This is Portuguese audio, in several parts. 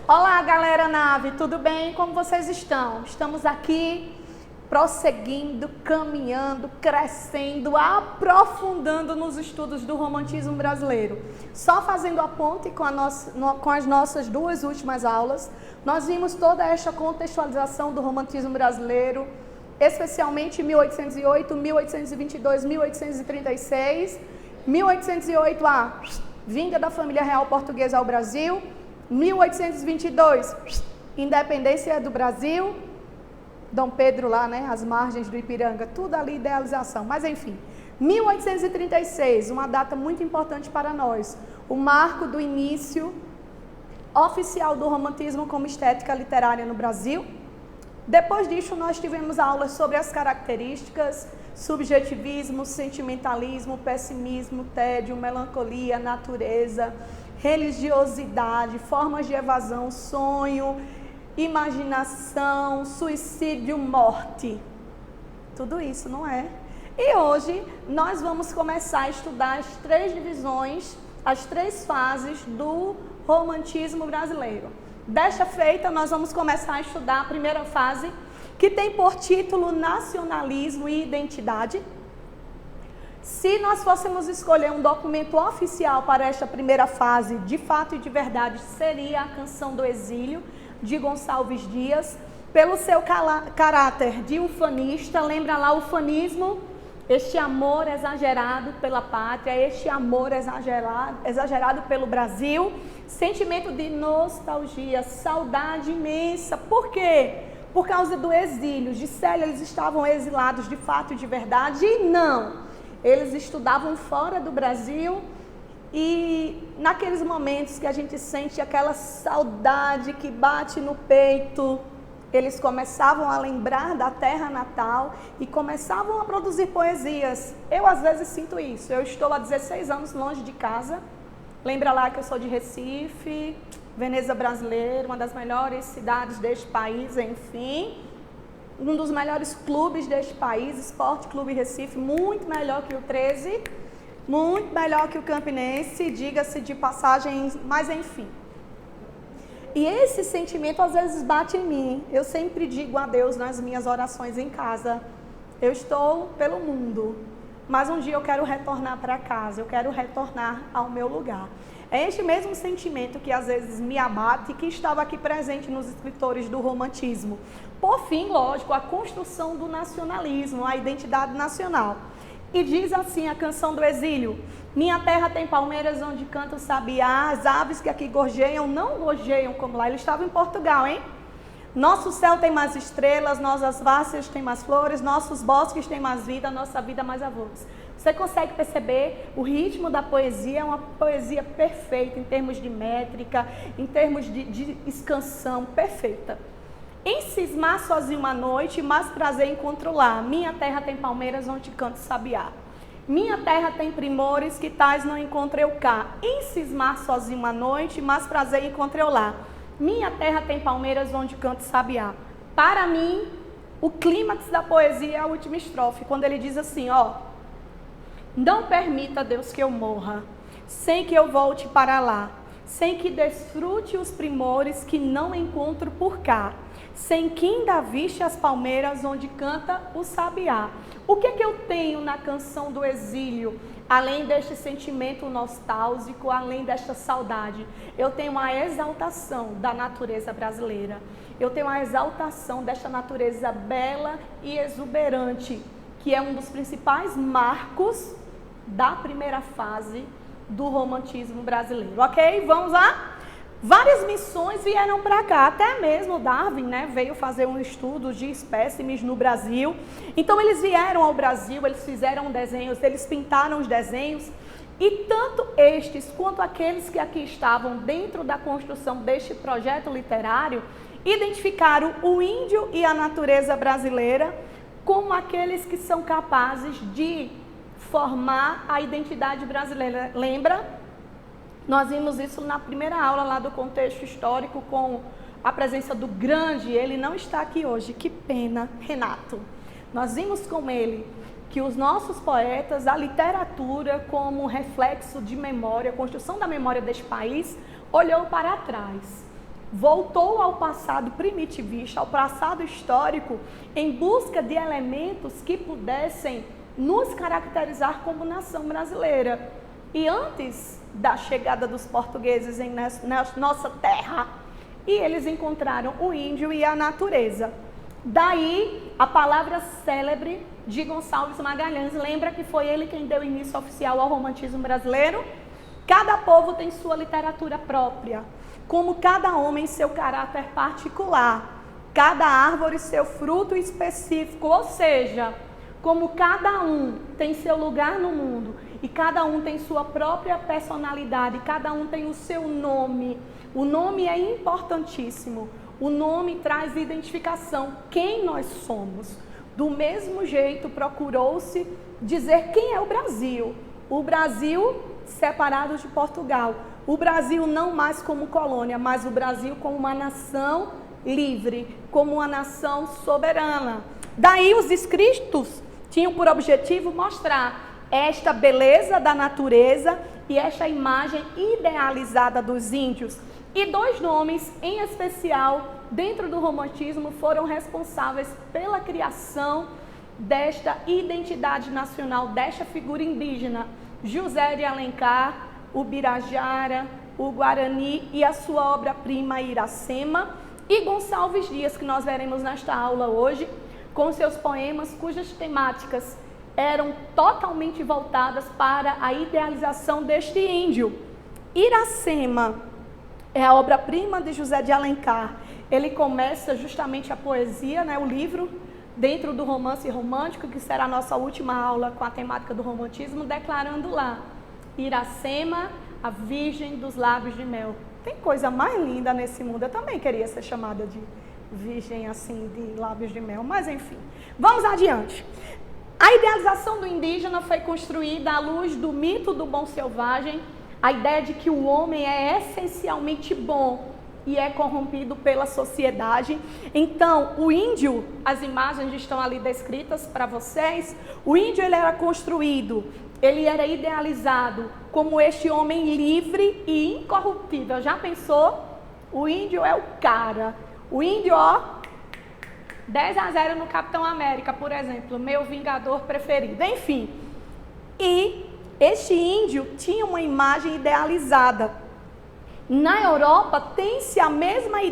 Olá, galera nave, tudo bem? Como vocês estão? Estamos aqui prosseguindo, caminhando, crescendo, aprofundando nos estudos do romantismo brasileiro. Só fazendo a ponte com as nossas duas últimas aulas, nós vimos toda esta contextualização do romantismo brasileiro, especialmente 1808, 1822, 1836, 1808 a vinda da família real portuguesa ao Brasil, 1822, independência do Brasil, Dom Pedro lá, né, as margens do Ipiranga, tudo ali idealização, mas enfim. 1836, uma data muito importante para nós, o marco do início oficial do romantismo como estética literária no Brasil. Depois disso, nós tivemos aulas sobre as características, subjetivismo, sentimentalismo, pessimismo, tédio, melancolia, natureza, religiosidade, formas de evasão, sonho, imaginação, suicídio, morte. Tudo isso, não é? E hoje nós vamos começar a estudar as três divisões, as três fases do romantismo brasileiro. Desta feita, nós vamos começar a estudar a primeira fase, que tem por título Nacionalismo e Identidade. Se nós fôssemos escolher um documento oficial para esta primeira fase, de fato e de verdade, seria a Canção do Exílio, de Gonçalves Dias, pelo seu caráter de ufanista. Lembra lá o ufanismo? Este amor exagerado pela pátria, este amor exagerado pelo Brasil, sentimento de nostalgia, saudade imensa. Por quê? Por causa do exílio. Gisele, eles estavam exilados de fato e de verdade? E não. Eles estudavam fora do Brasil e naqueles momentos que a gente sente aquela saudade que bate no peito, eles começavam a lembrar da terra natal e começavam a produzir poesias. Eu às vezes sinto isso. Eu estou há 16 anos longe de casa. Lembra lá que eu sou de Recife, Veneza brasileira, uma das melhores cidades deste país, enfim. Um dos melhores clubes deste país, Esporte Clube Recife, muito melhor que o 13, muito melhor que o Campinense, diga-se de passagem, mas enfim. E esse sentimento às vezes bate em mim. Eu sempre digo a Deus nas minhas orações em casa, eu estou pelo mundo, mas um dia eu quero retornar para casa, eu quero retornar ao meu lugar. É este mesmo sentimento que às vezes me abate e que estava aqui presente nos escritores do romantismo. Por fim, lógico, a construção do nacionalismo, a identidade nacional. E diz assim a Canção do Exílio: minha terra tem palmeiras onde canta o sabiá, as aves que aqui gorjeiam não gorjeiam como lá. Ele estava em Portugal, hein? Nosso céu tem mais estrelas, nossas várzeas têm mais flores, nossos bosques têm mais vida, nossa vida mais avós. Você consegue perceber o ritmo da poesia? É uma poesia perfeita em termos de métrica, em termos de escansão, perfeita. Em cismar sozinho uma noite, mais prazer encontro lá. Minha terra tem palmeiras onde canta sabiá. Minha terra tem primores que tais não encontro eu cá. Em cismar sozinho uma noite, mais prazer encontro eu lá. Minha terra tem palmeiras onde canta sabiá. Para mim, o clímax da poesia é a última estrofe, quando ele diz assim, ó: não permita, Deus, que eu morra, sem que eu volte para lá, sem que desfrute os primores que não encontro por cá, sem que ainda viste as palmeiras onde canta o sabiá. O que é que eu tenho na Canção do Exílio, além deste sentimento nostálgico, além desta saudade? Eu tenho uma exaltação da natureza brasileira. Eu tenho uma exaltação desta natureza bela e exuberante, que é um dos principais marcos da primeira fase do romantismo brasileiro. Ok? Vamos lá? Várias missões vieram para cá, até mesmo Darwin, né, veio fazer um estudo de espécimes no Brasil. Então eles vieram ao Brasil, eles fizeram desenhos, eles pintaram os desenhos, e tanto estes quanto aqueles que aqui estavam dentro da construção deste projeto literário, identificaram o índio e a natureza brasileira como aqueles que são capazes de formar a identidade brasileira. Lembra? Nós vimos isso na primeira aula lá do contexto histórico com a presença do grande, ele não está aqui hoje, que pena, Renato. Nós vimos com ele que os nossos poetas, a literatura como reflexo de memória, a construção da memória deste país, olhou para trás. voltou ao passado primitivista, ao passado histórico, em busca de elementos que pudessem nos caracterizar como nação brasileira. E antes da chegada dos portugueses em nossa terra, e eles encontraram o índio e a natureza. Daí a palavra célebre de Gonçalves Magalhães. Lembra que foi ele quem deu início oficial ao romantismo brasileiro? Cada povo tem sua literatura própria, como cada homem seu caráter particular, cada árvore seu fruto específico, ou seja, como cada um tem seu lugar no mundo e cada um tem sua própria personalidade, cada um tem o seu nome. O nome é importantíssimo. O nome traz identificação, quem nós somos. Do mesmo jeito, procurou-se dizer quem é o Brasil. O Brasil separado de Portugal. O Brasil não mais como colônia, mas o Brasil como uma nação livre, como uma nação soberana. Daí os escritos tinham por objetivo mostrar esta beleza da natureza e esta imagem idealizada dos índios. E dois nomes, em especial, dentro do romantismo, foram responsáveis pela criação desta identidade nacional, desta figura indígena. José de Alencar, o Birajara, o Guarani e a sua obra-prima Iracema. E Gonçalves Dias, que nós veremos nesta aula hoje, com seus poemas cujas temáticas eram totalmente voltadas para a idealização deste índio. Iracema é a obra-prima de José de Alencar. Ele começa justamente a poesia, o livro, dentro do romance romântico, que será a nossa última aula com a temática do romantismo, declarando lá: Iracema, a virgem dos lábios de mel. Tem coisa mais linda nesse mundo. Eu também queria ser chamada de virgem assim, de lábios de mel, mas enfim. Vamos adiante. A idealização do indígena foi construída à luz do mito do bom selvagem, a ideia de que o homem é essencialmente bom e é corrompido pela sociedade. Então, o índio, as imagens estão ali descritas para vocês, o índio ele era construído, ele era idealizado como este homem livre e incorruptível. Já pensou? O índio é o cara. O índio, 10-0 no Capitão América, por exemplo, meu vingador preferido. Enfim, e este índio tinha uma imagem idealizada. Na Europa tem-se a mesma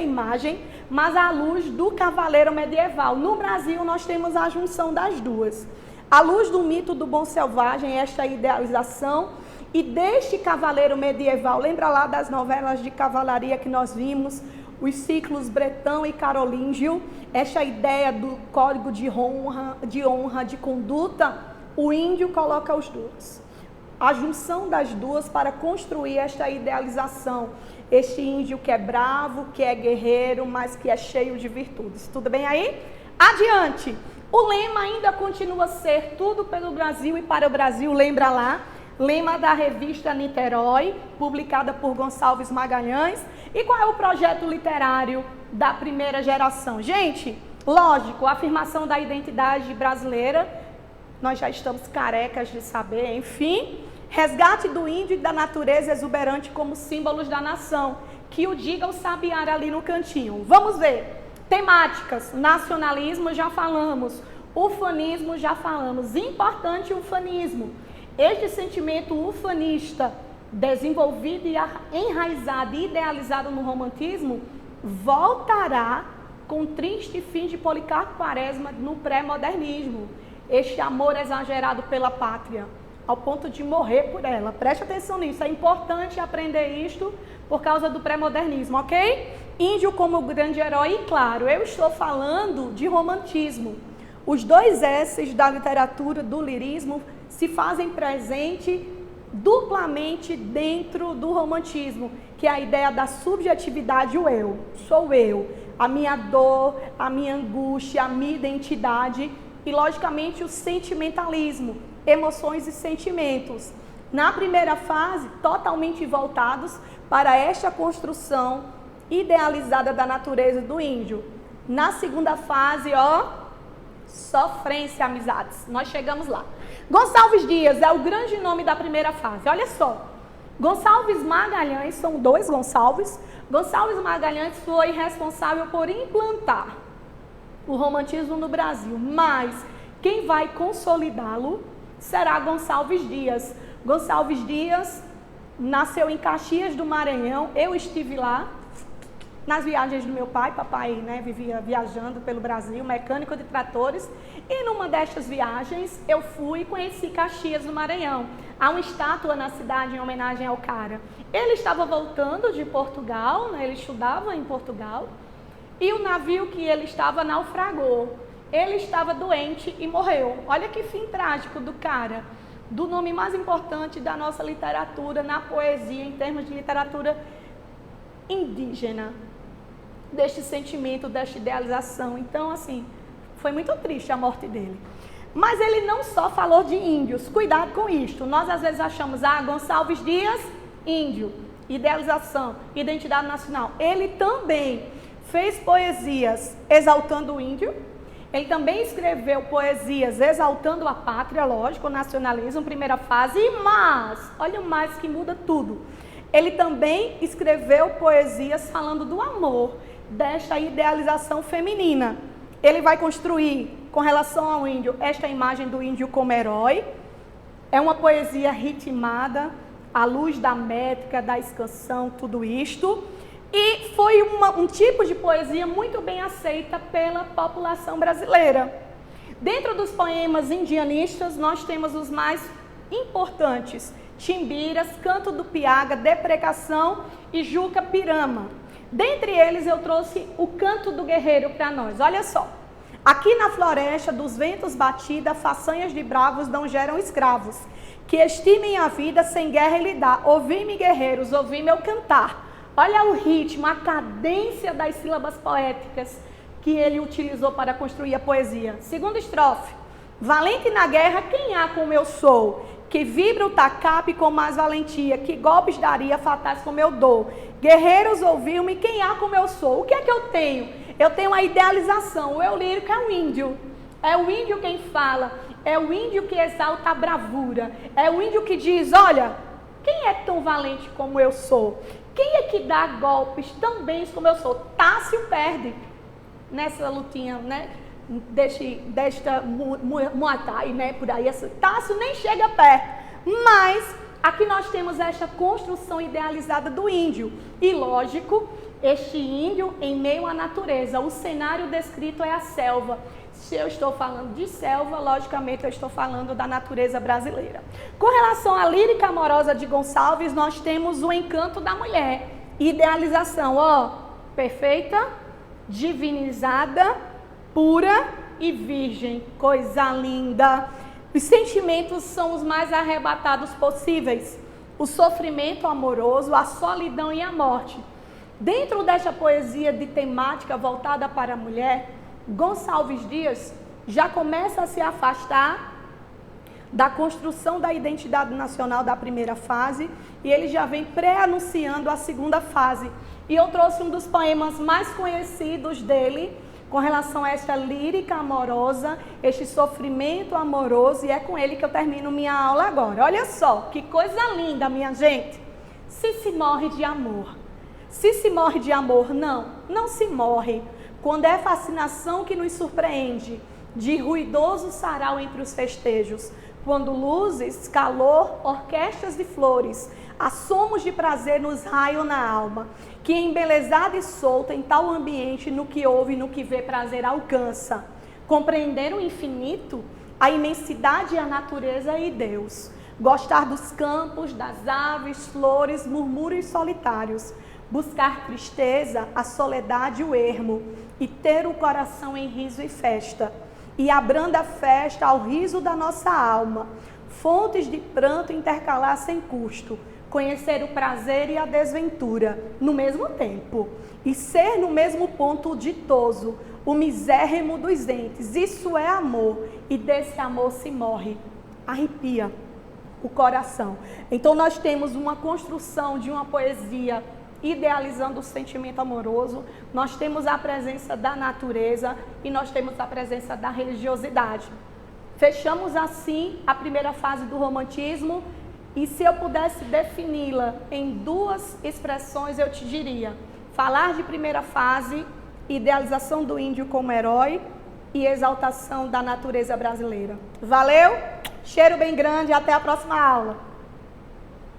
imagem, mas à luz do cavaleiro medieval. No Brasil nós temos a junção das duas. À luz do mito do bom selvagem, esta idealização, e deste cavaleiro medieval, lembra lá das novelas de cavalaria que nós vimos, os ciclos Bretão e Carolíngio, esta ideia do código de honra, de conduta, o índio coloca os dois. A junção das duas para construir esta idealização. Este índio que é bravo, que é guerreiro, mas que é cheio de virtudes. Tudo bem aí? Adiante. O lema ainda continua a ser tudo pelo Brasil e para o Brasil, lembra lá? Lema da revista Niterói, publicada por Gonçalves Magalhães. E qual é o projeto literário da primeira geração? Gente, lógico, a afirmação da identidade brasileira, nós já estamos carecas de saber, enfim. Resgate do índio e da natureza exuberante como símbolos da nação. Que o diga o sabiá ali no cantinho. Vamos ver. Temáticas, nacionalismo já falamos, ufanismo já falamos. Importante ufanismo. Este sentimento ufanista, desenvolvido e enraizado e idealizado no romantismo, voltará com triste fim de Policarpo Quaresma no pré-modernismo. Este amor exagerado pela pátria, ao ponto de morrer por ela. Preste atenção nisso, é importante aprender isto por causa do pré-modernismo, ok? Índio como grande herói, e claro, eu estou falando de romantismo. Os dois S's da literatura, do lirismo, se fazem presente duplamente dentro do romantismo, que é a ideia da subjetividade, o eu, sou eu, a minha dor, a minha angústia, a minha identidade e, logicamente, o sentimentalismo, emoções e sentimentos. Na primeira fase, totalmente voltados para esta construção idealizada da natureza do índio. Na segunda fase, sofrência, amizades. Nós chegamos lá. Gonçalves Dias é o grande nome da primeira fase. Olha só, Gonçalves Magalhães, são dois Gonçalves. Gonçalves Magalhães foi responsável por implantar o romantismo no Brasil, mas quem vai consolidá-lo será Gonçalves Dias. Gonçalves Dias nasceu em Caxias do Maranhão, eu estive lá nas viagens do meu pai, papai, né, vivia viajando pelo Brasil, mecânico de tratores, e numa destas viagens eu fui e conheci Caxias do Maranhão. Há uma estátua na cidade em homenagem ao cara. Ele estava voltando de Portugal, né, ele estudava em Portugal, e o navio que ele estava naufragou. Ele estava doente e morreu. Olha que fim trágico do cara, do nome mais importante da nossa literatura, na poesia, em termos de literatura indígena, deste sentimento, desta idealização. Então, assim, foi muito triste a morte dele. Mas ele não só falou de índios, cuidado com isto. Nós às vezes achamos, Gonçalves Dias, índio, idealização, identidade nacional. Ele também fez poesias exaltando o índio, ele também escreveu poesias exaltando a pátria, lógico, o nacionalismo, primeira fase, mas, olha o mais que muda tudo. Ele também escreveu poesias falando do amor, desta idealização feminina. Ele vai construir, com relação ao índio, esta imagem do índio como herói. É uma poesia ritmada, à luz da métrica, da escansão, tudo isto. E foi um tipo de poesia muito bem aceita pela população brasileira. Dentro dos poemas indianistas, nós temos os mais importantes: Timbiras, Canto do Piaga, Deprecação e Juca Pirama. Dentre eles, eu trouxe o Canto do Guerreiro para nós. Olha só. Aqui na floresta dos ventos batida, façanhas de bravos não geram escravos, que estimem a vida sem guerra lhe dá. Ouvi-me, guerreiros, ouvi meu cantar. Olha o ritmo, a cadência das sílabas poéticas que ele utilizou para construir a poesia. Segunda estrofe. Valente na guerra, quem há como eu sou? Que vibra o tacape com mais valentia, que golpes daria fatais como eu dou. Guerreiros, ouviu-me, quem há como eu sou? O que é que eu tenho? Eu tenho a idealização, o eu lírico é o índio. É o índio quem fala, é o índio que exalta a bravura. É o índio que diz, olha, quem é tão valente como eu sou? Quem é que dá golpes tão bem como eu sou? Tássio perde nessa lutinha, né? Desta Muay Thai, né? Por aí, Tássio nem chega perto. Mas aqui nós temos esta construção idealizada do índio. E lógico, este índio em meio à natureza. O cenário descrito é a selva. Se eu estou falando de selva, logicamente eu estou falando da natureza brasileira. Com relação à lírica amorosa de Gonçalves, nós temos o encanto da mulher. Idealização, perfeita, divinizada, pura e virgem. Coisa linda. Os sentimentos são os mais arrebatados possíveis. O sofrimento amoroso, a solidão e a morte. Dentro desta poesia de temática voltada para a mulher, Gonçalves Dias já começa a se afastar da construção da identidade nacional da primeira fase e ele já vem pré-anunciando a segunda fase. E eu trouxe um dos poemas mais conhecidos dele com relação a esta lírica amorosa, este sofrimento amoroso, e é com ele que eu termino minha aula agora. Olha só, que coisa linda, minha gente. Se morre de amor. Se morre de amor, não se morre. Quando é fascinação que nos surpreende, de ruidoso sarau entre os festejos, quando luzes, calor, orquestras de flores, assomos de prazer nos raiam na alma, que embelezada e solta em tal ambiente, no que ouve, no que vê, prazer alcança. Compreender o infinito, a imensidade e a natureza e Deus. Gostar dos campos, das aves, flores, murmúrios solitários. Buscar tristeza, a soledade e o ermo, e ter o coração em riso e festa, e a branda festa ao riso da nossa alma, fontes de pranto intercalar sem custo, conhecer o prazer e a desventura no mesmo tempo, e ser no mesmo ponto ditoso, o misérrimo dos entes. Isso é amor, e desse amor se morre. Arrepia o coração. Então nós temos uma construção de uma poesia idealizando o sentimento amoroso, nós temos a presença da natureza e nós temos a presença da religiosidade. Fechamos assim a primeira fase do romantismo E se eu pudesse defini-la em duas expressões, eu te diria: falar de primeira fase, idealização do índio como herói e exaltação da natureza brasileira. Valeu? Cheiro bem grande, até a próxima aula.